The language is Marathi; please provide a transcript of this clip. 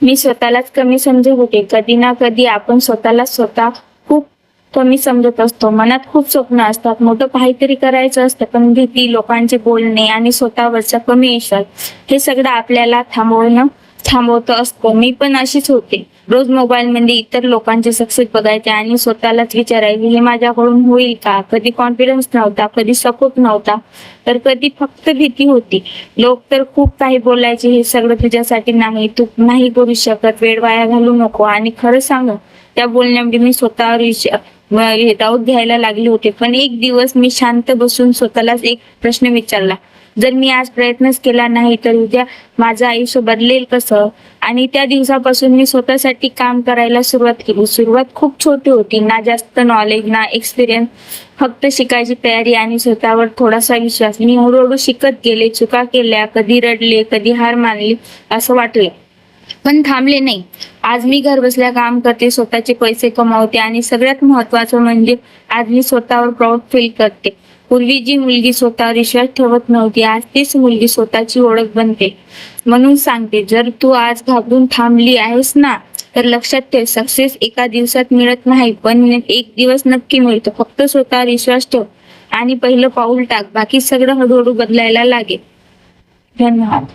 मी स्वतःलाच कमी समजत होते. कधी ना कधी आपण स्वतः खूप कमी समजत असतो. मनात खूप स्वप्न असतात, मोठं काहीतरी करायचं असतं, पण भीती, लोकांचे बोलणे आणि स्वतःवरचा कमी विश्वास हे सगळं आपल्याला थांबवत असतं. मी पण अशीच होते. रोज मोबाईल मध्ये इतर लोकांचे सक्सेस बघायचे आणि स्वतःलाच विचारायचे, हे माझ्याकडून होईल का? कधी कॉन्फिडन्स नव्हता, कधी सपोर्ट नव्हता, तर कधी फक्त भीती होती. लोक तर खूप काही बोलायचे, हे सगळं तुझ्यासाठी नाही, तू नाही करू शकत, वेळ वाया घालू नको. आणि खरं सांग, त्या बोलण्यामध्ये मी स्वतःवर डाऊट घ्यायला लागले होते. पण एक दिवस मी शांत बसून स्वतःलाच एक प्रश्न विचारला, जर मी आज प्रयत्नच केला नाही तर उद्या माझं आयुष्य बदलेल कसं? आणि त्या दिवसापासून मी स्वतःसाठी काम करायला सुरुवात केली. सुरुवात खूप छोटी होती, ना जास्त नॉलेज ना एक्सपिरियन्स, फक्त शिकायची तयारी आणि स्वतःवर थोडासा विश्वास. मी हळूहळू शिकत गेले, चुका केल्या, कधी रडले, कधी हार मानली असं वाटलं, पण थांबले नाही. आज मी घर बसल्या काम करते, स्वतःचे पैसे कमावते आणि सगळ्यात महत्वाचं म्हणजे आज मी स्वतःवर प्राऊड फील करते. पूर्वी जी मुलगी स्वतःवर विश्वास ठेवत नव्हती, आज तीच मुलगी स्वतःची ओळख बनते. म्हणून सांगते, जर तू आज घाबरून थांबली आहेस ना, तर लक्षात ठेव, सक्सेस एका दिवसात मिळत नाही, पण एक दिवस नक्की मिळतो. फक्त स्वतःवर विश्वास ठेव आणि पहिलं पाऊल टाक, बाकी सगळं हळूहळू बदलायला लागेल. धन्यवाद.